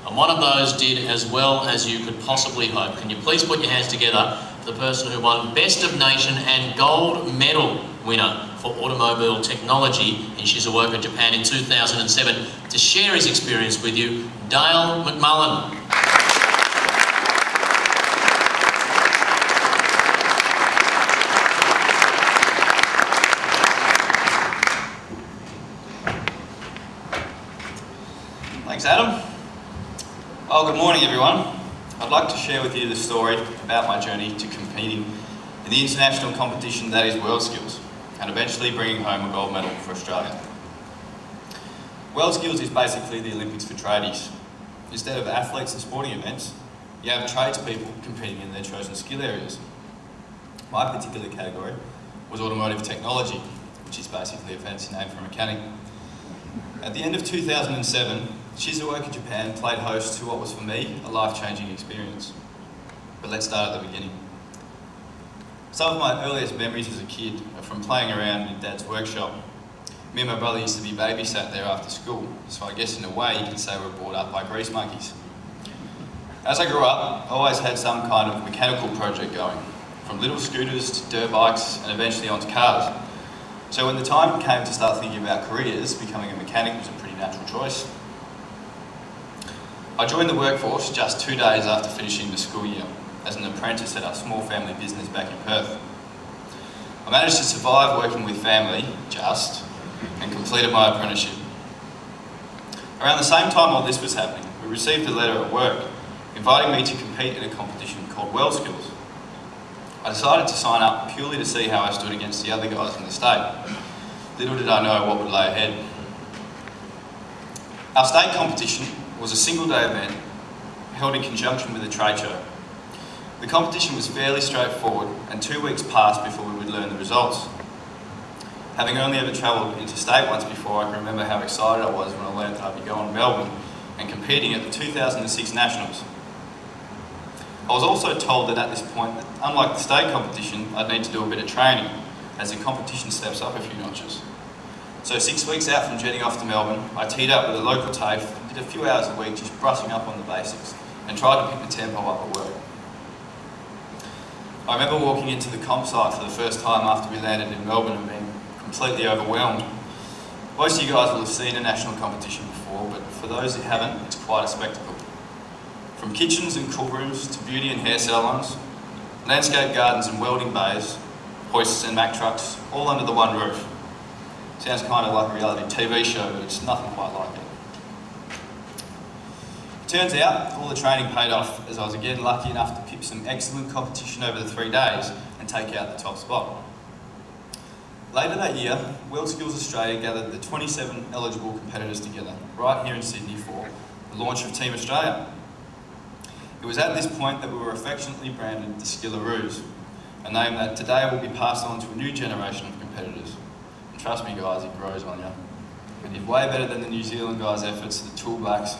And one of those did as well as you could possibly hope. Can you please put your hands together for the person who won Best of Nation and Gold Medal winner for Automobile Technology in Shizuoka, Japan in 2007, to share his experience with you, Dale McMullen. Thanks, Adam. Well, good morning, everyone. I'd like to share with you the story about my journey to competing in the international competition that is WorldSkills, and eventually bringing home a gold medal for Australia. WorldSkills is basically the Olympics for tradies. Instead of athletes and sporting events, you have tradespeople competing in their chosen skill areas. My particular category was automotive technology, which is basically a fancy name for a mechanic. At the end of 2007, Shizuoka, Japan played host to what was for me a life-changing experience. But let's start at the beginning. Some of my earliest memories as a kid are from playing around in Dad's workshop. Me and my brother used to be babysat there after school, so I guess in a way you could say we were brought up by grease monkeys. As I grew up, I always had some kind of mechanical project going, from little scooters to dirt bikes and eventually onto cars. So when the time came to start thinking about careers, becoming a mechanic was a pretty natural choice. I joined the workforce just 2 days after finishing the school year as an apprentice at a small family business back in Perth. I managed to survive working with family, and completed my apprenticeship. Around the same time all this was happening, we received a letter at work inviting me to compete in a competition called WorldSkills. I decided to sign up purely to see how I stood against the other guys in the state. Little did I know what would lay ahead. Our state competition was a single-day event held in conjunction with a trade show. The competition was fairly straightforward, and 2 weeks passed before we would learn the results. Having only ever travelled interstate once before, I can remember how excited I was when I learned that I'd be going to Melbourne and competing at the 2006 Nationals. I was also told that at this point, that unlike the state competition, I'd need to do a bit of training, as the competition steps up a few notches. So 6 weeks out from jetting off to Melbourne, I teed up with a local TAFE, did a few hours a week just brushing up on the basics, and tried to pick the tempo up at work. I remember walking into the comp site for the first time after we landed in Melbourne and being completely overwhelmed. Most of you guys will have seen a national competition before, but for those who haven't, it's quite a spectacle. From kitchens and cool rooms to beauty and hair salons, landscape gardens and welding bays, hoists and Mack trucks, all under the one roof. Sounds kind of like a reality TV show, but it's nothing quite like it. Turns out, all the training paid off as I was again lucky enough to pip some excellent competition over the 3 days and take out the top spot. Later that year, WorldSkills Australia gathered the 27 eligible competitors together, right here in Sydney for the launch of Team Australia. It was at this point that we were affectionately branded the Skilleroos, a name that today will be passed on to a new generation of competitors. And trust me guys, it grows on you. We did way better than the New Zealand guys' efforts, the Tool Blacks.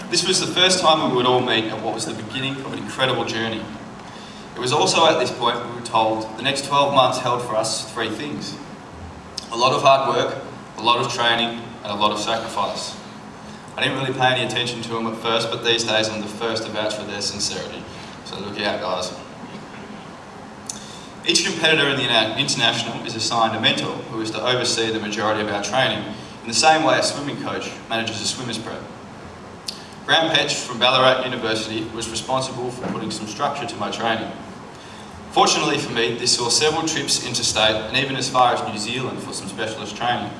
This was the first time we would all meet at what was the beginning of an incredible journey. It was also at this point we were told the next 12 months held for us 3 things. A lot of hard work, a lot of training, and a lot of sacrifice. I didn't really pay any attention to them at first, but these days I'm the first to vouch for their sincerity. So look out guys. Each competitor in the international is assigned a mentor who is to oversee the majority of our training in the same way a swimming coach manages a swimmer's prep. Graham Petch from Ballarat University was responsible for putting some structure to my training. Fortunately for me, this saw several trips interstate and even as far as New Zealand for some specialist training.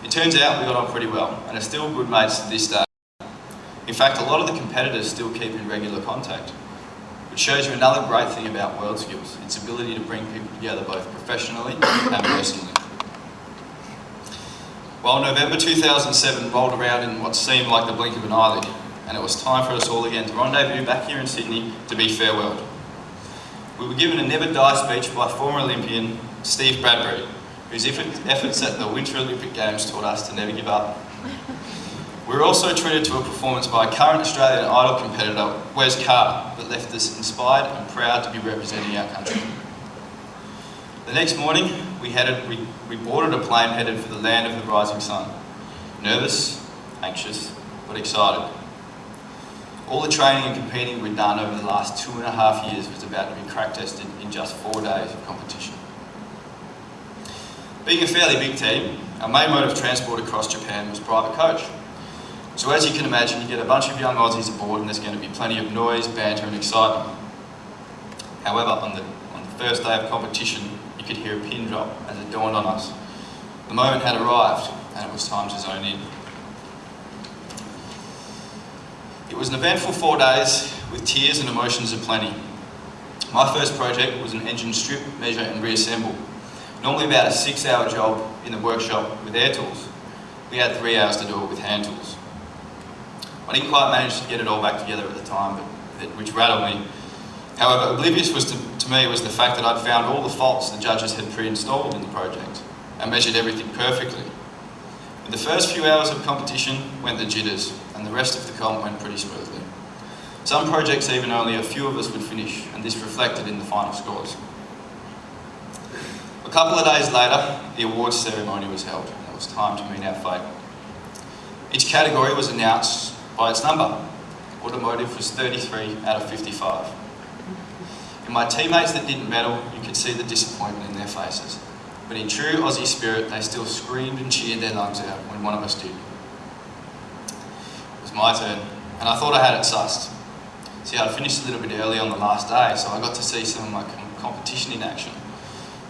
It turns out we got on pretty well and are still good mates to this day. In fact, a lot of the competitors still keep in regular contact, which shows you another great thing about WorldSkills, its ability to bring people together both professionally and personally. Well, November 2007 rolled around in what seemed like the blink of an eyelid, and it was time for us all again to rendezvous back here in Sydney to be farewelled. We were given a never die speech by former Olympian Steve Bradbury, whose efforts at the Winter Olympic Games taught us to never give up. We were also treated to a performance by current Australian Idol competitor Wes Carr that left us inspired and proud to be representing our country. The next morning, we boarded a plane headed for the land of the rising sun. Nervous, anxious, but excited. All the training and competing we'd done over the last 2.5 years was about to be crack tested in just 4 days of competition. Being a fairly big team, our main mode of transport across Japan was private coach. So as you can imagine, you get a bunch of young Aussies aboard and there's going to be plenty of noise, banter and excitement. However, on the first day of competition, you could hear a pin drop as it dawned on us. The moment had arrived and it was time to zone in. It was an eventful 4 days with tears and emotions aplenty. My first project was an engine strip, measure and reassemble. Normally about a 6-hour job in the workshop with air tools. We had 3 hours to do it with hand tools. I didn't quite manage to get it all back together at the time, which rattled me. However, oblivious to me was the fact that I'd found all the faults the judges had pre-installed in the project and measured everything perfectly. With the first few hours of competition went the jitters, and the rest of the comp went pretty smoothly. Some projects even only a few of us would finish, and this reflected in the final scores. A couple of days later, the awards ceremony was held, and it was time to meet our fate. Each category was announced by its number. Automotive was 33 out of 55. In my teammates that didn't medal, you could see the disappointment in their faces. But in true Aussie spirit, they still screamed and cheered their lungs out when one of us did. It was my turn, and I thought I had it sussed. See, I'd finished a little bit early on the last day, so I got to see some of my competition in action.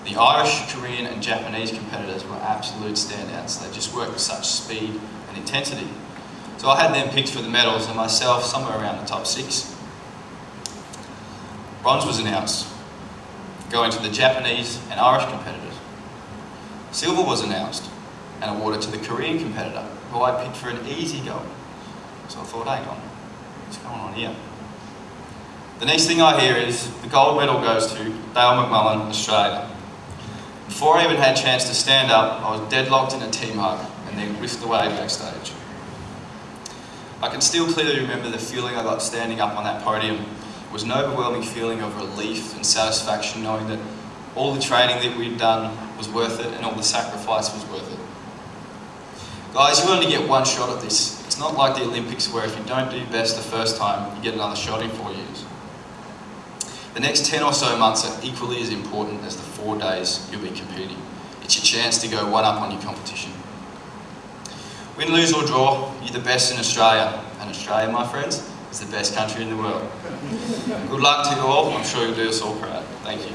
The Irish, Korean and Japanese competitors were absolute standouts. They just worked with such speed and intensity. So I had them picked for the medals and myself somewhere around the top 6. Bronze was announced, going to the Japanese and Irish competitors. Silver was announced and awarded to the Korean competitor, who I picked for an easy goal. So I thought, hang on, what's going on here? The next thing I hear is the gold medal goes to Dale McMullen, Australia. Before I even had a chance to stand up, I was deadlocked in a team hug and then whisked away backstage. I can still clearly remember the feeling I got standing up on that podium. It was an overwhelming feeling of relief and satisfaction, knowing that all the training that we'd done was worth it and all the sacrifice was worth it. Guys, you only get one shot at this. It's not like the Olympics where if you don't do best the first time, you get another shot in 4 years. The next 10 or so months are equally as important as the 4 days you'll be competing. It's your chance to go one up on your competition. Win, lose or draw, you're the best in Australia. And Australia, my friends, is the best country in the world. Good luck to you all. I'm sure you'll do us all proud. Thank you.